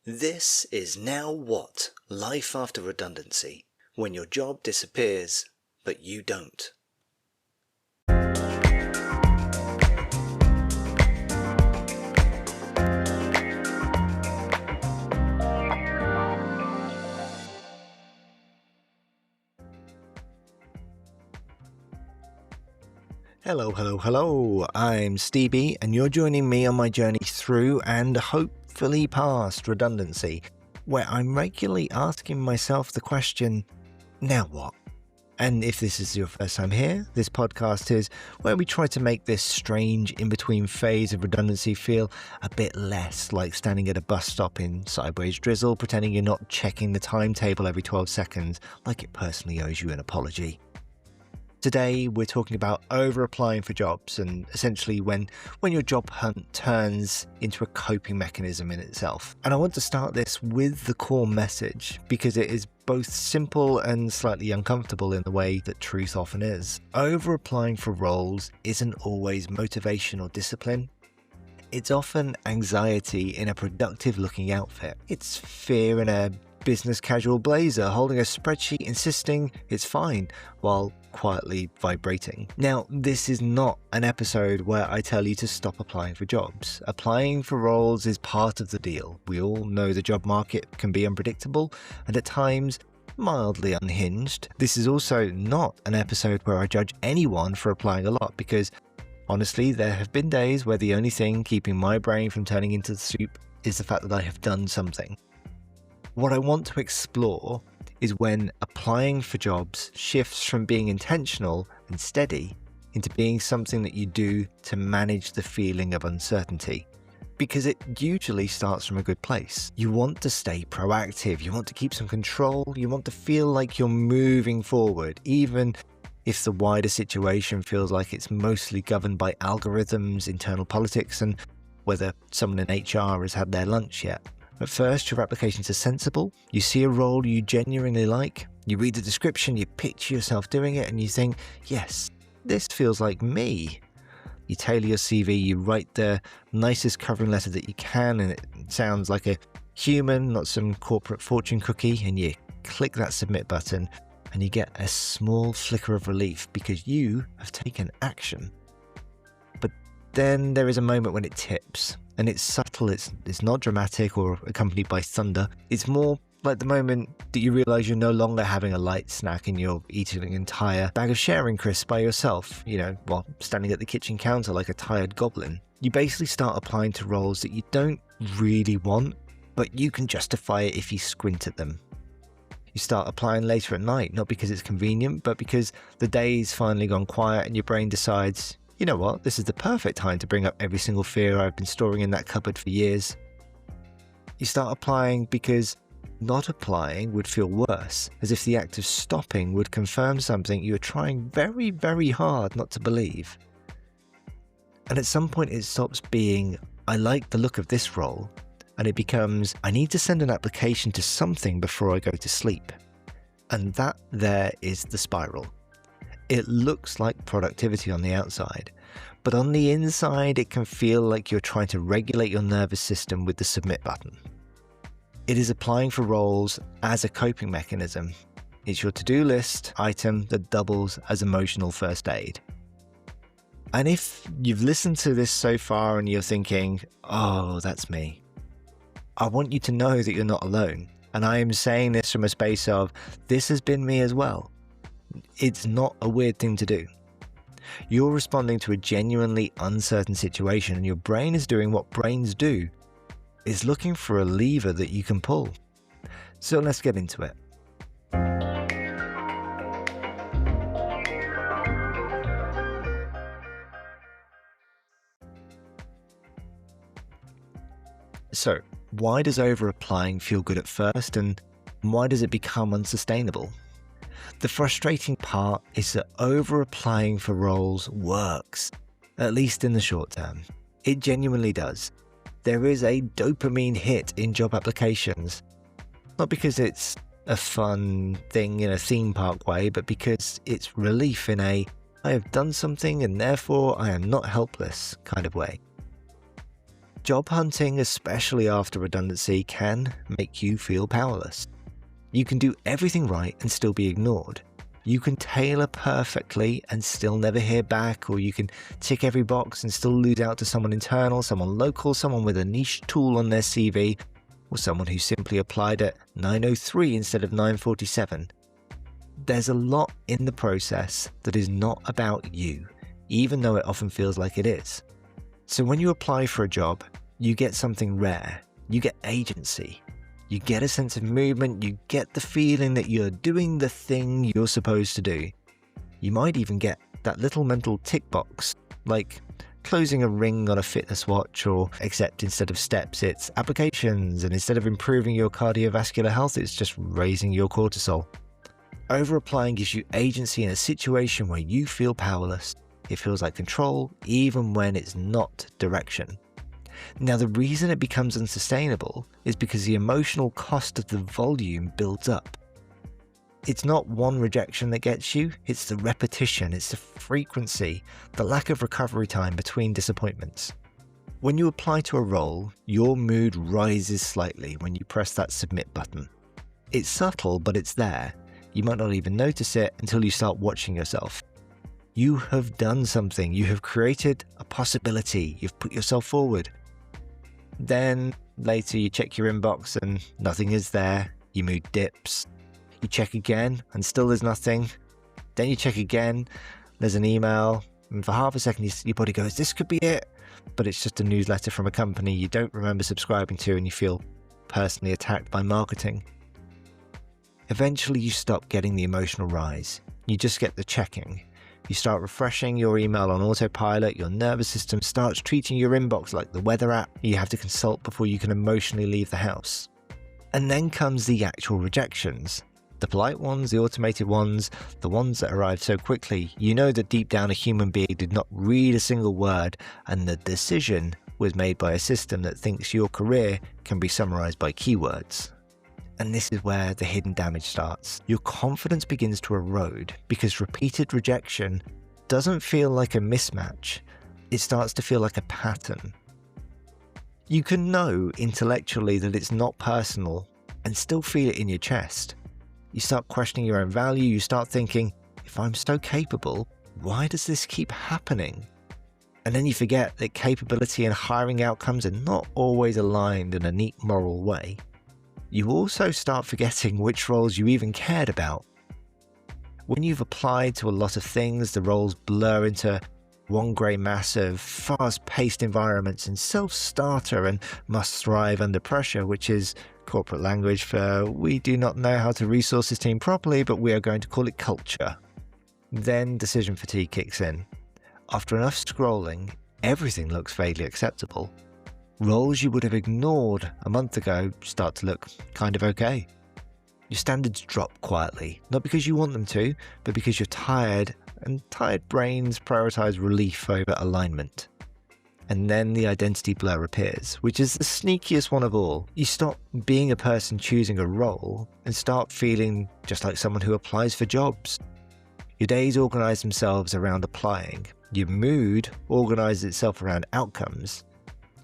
This is Now What? Life After Redundancy, when your job disappears, but you don't. Hello. I'm Stevie, and you're joining me on my journey through and hopefully past redundancy, where I'm regularly asking myself the question, now what? And if this is your first time here, this podcast is where we try to make this strange in-between phase of redundancy feel a bit less like standing at a bus stop in sideways drizzle, pretending you're not checking the timetable every 12 seconds like it personally owes you an apology. Today, we're talking about over-applying for jobs and essentially when your job hunt turns into a coping mechanism in itself. And I want to start this with the core message because it is both simple and slightly uncomfortable in the way that truth often is. Over-applying for roles isn't always motivation or discipline. It's often anxiety in a productive-looking outfit. It's fear in a business casual blazer, holding a spreadsheet insisting it's fine, while quietly vibrating. Now, this is not an episode where I tell you to stop applying for jobs. Applying for roles is part of the deal. We all know the job market can be unpredictable and at times mildly unhinged. This is also not an episode where I judge anyone for applying a lot because honestly, there have been days where the only thing keeping my brain from turning into soup is the fact that I have done something. What I want to explore is when applying for jobs shifts from being intentional and steady into being something that you do to manage the feeling of uncertainty. Because it usually starts from a good place. You want to stay proactive, you want to keep some control, you want to feel like you're moving forward, even if the wider situation feels like it's mostly governed by algorithms, internal politics, and whether someone in HR has had their lunch yet. At first, your applications are sensible. You see a role you genuinely like. You read the description, you picture yourself doing it, and you think, yes, this feels like me. You tailor your CV, you write the nicest covering letter that you can, and it sounds like a human, not some corporate fortune cookie, and you click that submit button, and you get a small flicker of relief because you have taken action. But then there is a moment when it tips. And it's subtle, it's not dramatic or accompanied by thunder. It's more like the moment that you realise you're no longer having a light snack and you're eating an entire bag of sharing crisps by yourself, while standing at the kitchen counter like a tired goblin. You basically start applying to roles that you don't really want, but you can justify it if you squint at them. You start applying later at night, not because it's convenient, but because the day's finally gone quiet and your brain decides, you know what, this is the perfect time to bring up every single fear I've been storing in that cupboard for years. You start applying because not applying would feel worse, as if the act of stopping would confirm something you are trying very, very hard not to believe. And at some point it stops being, I like the look of this role, and it becomes, I need to send an application to something before I go to sleep. And that there is the spiral. It looks like productivity on the outside, but on the inside it can feel like you're trying to regulate your nervous system with the submit button. It is applying for roles as a coping mechanism. It's your to-do list item that doubles as emotional first aid. And if you've listened to this so far and you're thinking, oh, that's me, I want you to know that you're not alone. And I am saying this from a space of, this has been me as well. It's not a weird thing to do. You're responding to a genuinely uncertain situation and your brain is doing what brains do. It's looking for a lever that you can pull. So let's get into it. So, why does over-applying feel good at first and why does it become unsustainable? The frustrating part is that over-applying for roles works, at least in the short term. It genuinely does. There is a dopamine hit in job applications, not because it's a fun thing in a theme park way, but because it's relief in a, I have done something and therefore I am not helpless kind of way. Job hunting, especially after redundancy, can make you feel powerless. You can do everything right and still be ignored. You can tailor perfectly and still never hear back, or you can tick every box and still lose out to someone internal, someone local, someone with a niche tool on their CV, or someone who simply applied at 9:03 instead of 9:47. There's a lot in the process that is not about you, even though it often feels like it is. So when you apply for a job, you get something rare. You get agency. You get a sense of movement. You get the feeling that you're doing the thing you're supposed to do. You might even get that little mental tick box, like closing a ring on a fitness watch, or except instead of steps, it's applications, and instead of improving your cardiovascular health, it's just raising your cortisol. Over-applying gives you agency in a situation where you feel powerless. It feels like control, even when it's not direction. Now, the reason it becomes unsustainable is because the emotional cost of the volume builds up. It's not one rejection that gets you, it's the repetition, it's the frequency, the lack of recovery time between disappointments. When you apply to a role, your mood rises slightly when you press that submit button. It's subtle, but it's there. You might not even notice it until you start watching yourself. You have done something, you have created a possibility, you've put yourself forward. Then later you check your inbox and nothing is there, your mood dips. You check again and still there's nothing. Then you check again, there's an email, and for half a second your body goes, this could be it. But it's just a newsletter from a company you don't remember subscribing to, and you feel personally attacked by marketing. Eventually you stop getting the emotional rise. You just get the checking. You start refreshing your email on autopilot, your nervous system starts treating your inbox like the weather app you have to consult before you can emotionally leave the house. And then comes the actual rejections. The polite ones, the automated ones, the ones that arrive so quickly, you know that deep down a human being did not read a single word, and the decision was made by a system that thinks your career can be summarized by keywords. And this is where the hidden damage starts. Your confidence begins to erode because repeated rejection doesn't feel like a mismatch. It starts to feel like a pattern. You can know intellectually that it's not personal and still feel it in your chest. You start questioning your own value. You start thinking, if I'm so capable, why does this keep happening? And then you forget that capability and hiring outcomes are not always aligned in a neat moral way. You also start forgetting which roles you even cared about. When you've applied to a lot of things, the roles blur into one grey mass of fast-paced environments and self-starter and must thrive under pressure, which is corporate language for we do not know how to resource this team properly, but we are going to call it culture. Then decision fatigue kicks in. After enough scrolling, everything looks vaguely acceptable. Roles you would have ignored a month ago start to look kind of okay. Your standards drop quietly, not because you want them to, but because you're tired, and tired brains prioritize relief over alignment. And then the identity blur appears, which is the sneakiest one of all. You stop being a person choosing a role and start feeling just like someone who applies for jobs. Your days organize themselves around applying. Your mood organizes itself around outcomes.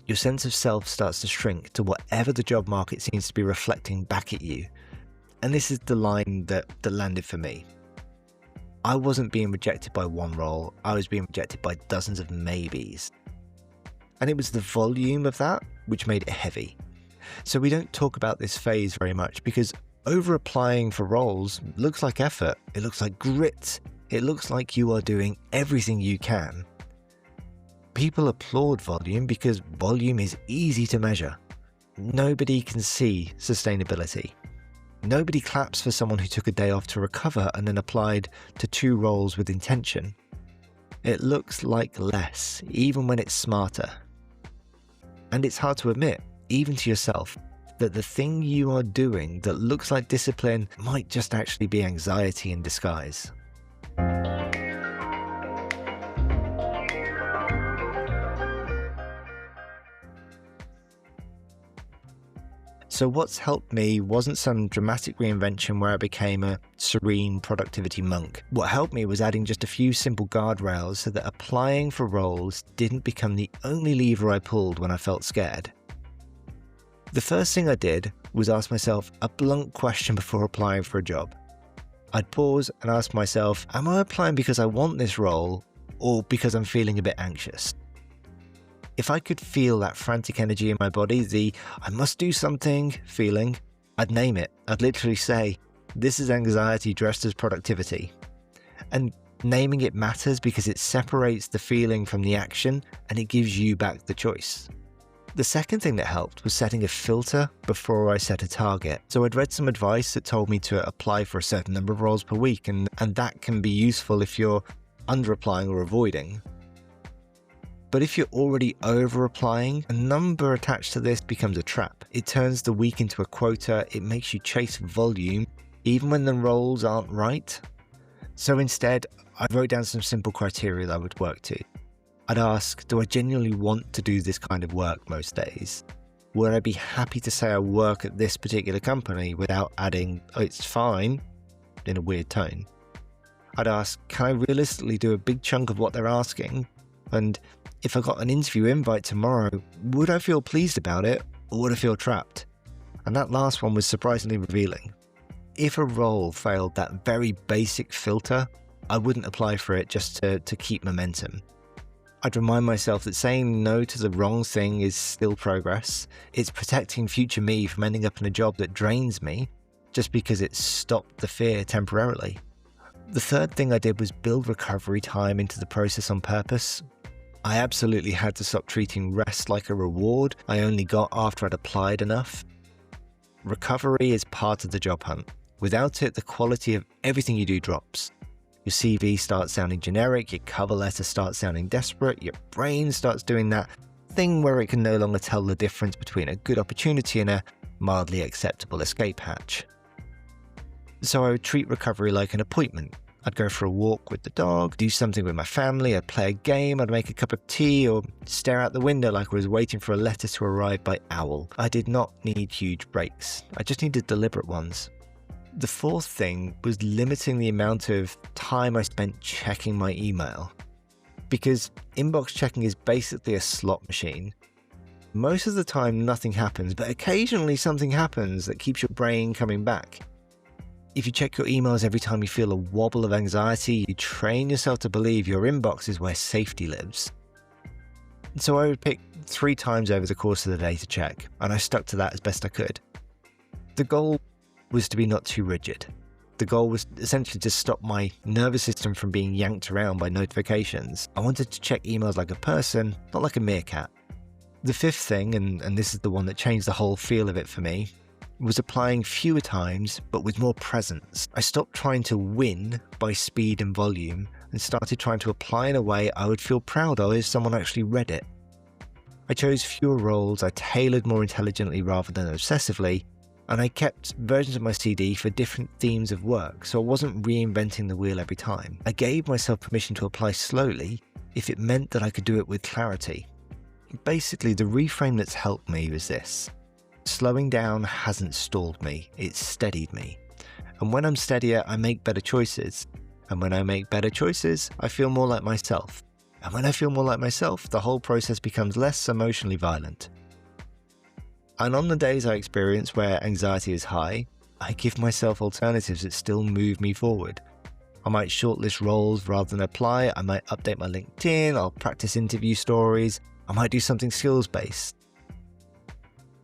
Your sense of self starts to shrink to whatever the job market seems to be reflecting back at you. And this is the line that landed for me. I wasn't being rejected by one role, I was being rejected by dozens of maybes. And it was the volume of that which made it heavy. So we don't talk about this phase very much because over applying for roles looks like effort, it looks like grit, it looks like you are doing everything you can. People applaud volume because volume is easy to measure. Nobody can see sustainability. Nobody claps for someone who took a day off to recover and then applied to 2 roles with intention. It looks like less, even when it's smarter. And it's hard to admit, even to yourself, that the thing you are doing that looks like discipline might just actually be anxiety in disguise. So what's helped me wasn't some dramatic reinvention where I became a serene productivity monk. What helped me was adding just a few simple guardrails so that applying for roles didn't become the only lever I pulled when I felt scared. The first thing I did was ask myself a blunt question before applying for a job. I'd pause and ask myself, am I applying because I want this role or because I'm feeling a bit anxious? If I could feel that frantic energy in my body, the I must do something feeling, I'd name it. I'd literally say, this is anxiety dressed as productivity. And naming it matters because it separates the feeling from the action and it gives you back the choice. The second thing that helped was setting a filter before I set a target. So I'd read some advice that told me to apply for a certain number of roles per week, and that can be useful if you're under-applying or avoiding. But if you're already over-applying, a number attached to this becomes a trap. It turns the week into a quota, it makes you chase volume, even when the roles aren't right. So instead, I wrote down some simple criteria that I would work to. I'd ask, do I genuinely want to do this kind of work most days? Would I be happy to say I work at this particular company without adding, oh, it's fine, in a weird tone? I'd ask, can I realistically do a big chunk of what they're asking? And if I got an interview invite tomorrow, would I feel pleased about it or would I feel trapped? And that last one was surprisingly revealing. If a role failed that very basic filter, I wouldn't apply for it just to keep momentum. I'd remind myself that saying no to the wrong thing is still progress. It's protecting future me from ending up in a job that drains me just because it stopped the fear temporarily. The third thing I did was build recovery time into the process on purpose. I absolutely had to stop treating rest like a reward I only got after I'd applied enough. Recovery is part of the job hunt. Without it, the quality of everything you do drops. Your CV starts sounding generic, your cover letter starts sounding desperate, your brain starts doing that thing where it can no longer tell the difference between a good opportunity and a mildly acceptable escape hatch. So I would treat recovery like an appointment. I'd go for a walk with the dog, do something with my family, I'd play a game, I'd make a cup of tea, or stare out the window like I was waiting for a letter to arrive by owl. I did not need huge breaks, I just needed deliberate ones. The fourth thing was limiting the amount of time I spent checking my email. Because inbox checking is basically a slot machine. Most of the time nothing happens, but occasionally something happens that keeps your brain coming back. If you check your emails every time you feel a wobble of anxiety, you train yourself to believe your inbox is where safety lives. So I would pick 3 times over the course of the day to check, and I stuck to that as best I could. The goal was to be not too rigid. The goal was essentially to stop my nervous system from being yanked around by notifications. I wanted to check emails like a person, not like a meerkat. The fifth thing, and this is the one that changed the whole feel of it for me, was applying fewer times but with more presence. I stopped trying to win by speed and volume and started trying to apply in a way I would feel proud of if someone actually read it. I chose fewer roles, I tailored more intelligently rather than obsessively, and I kept versions of my CD for different themes of work, so I wasn't reinventing the wheel every time. I gave myself permission to apply slowly if it meant that I could do it with clarity. Basically, the reframe that's helped me was this. Slowing down hasn't stalled me, it's steadied me. And when I'm steadier, I make better choices. And when I make better choices, I feel more like myself. And when I feel more like myself, the whole process becomes less emotionally violent. And on the days I experience where anxiety is high, I give myself alternatives that still move me forward. I might shortlist roles rather than apply, I might update my LinkedIn, I'll practice interview stories, I might do something skills-based.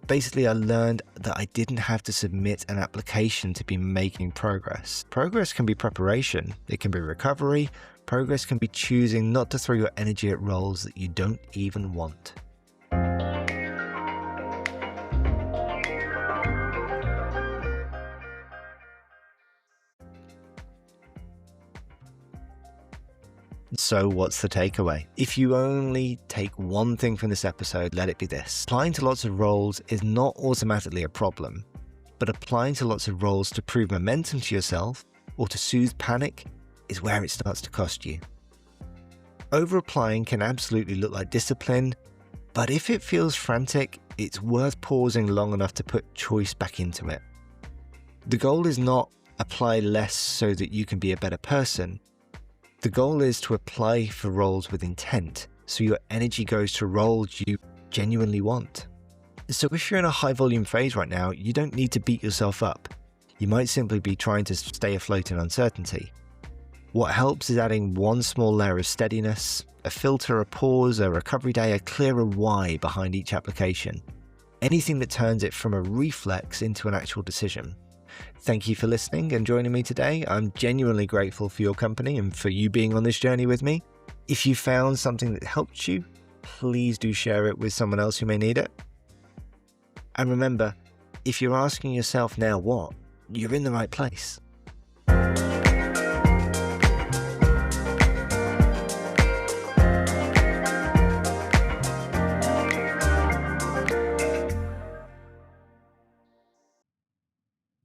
Basically, I learned that I didn't have to submit an application to be making progress. Progress can be preparation, it can be recovery, progress can be choosing not to throw your energy at roles that you don't even want. So what's the takeaway? If you only take one thing from this episode, let it be this. Applying to lots of roles is not automatically a problem, but applying to lots of roles to prove momentum to yourself or to soothe panic is where it starts to cost you. Over-applying can absolutely look like discipline, but if it feels frantic, it's worth pausing long enough to put choice back into it. The goal is not apply less so that you can be a better person. The goal is to apply for roles with intent, so your energy goes to roles you genuinely want. So if you're in a high volume phase right now, you don't need to beat yourself up. You might simply be trying to stay afloat in uncertainty. What helps is adding one small layer of steadiness, a filter, a pause, a recovery day, a clearer why behind each application. Anything that turns it from a reflex into an actual decision. Thank you for listening and joining me today. I'm genuinely grateful for your company and for you being on this journey with me. If you found something that helped you, please do share it with someone else who may need it. And remember, if you're asking yourself now what, you're in the right place.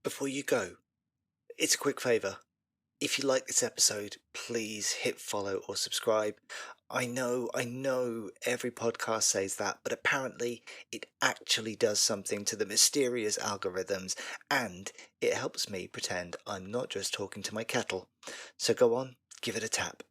Before you go, it's a quick favour. If you like this episode, please hit follow or subscribe. I know every podcast says that, but apparently it actually does something to the mysterious algorithms, and it helps me pretend I'm not just talking to my kettle. So go on, give it a tap.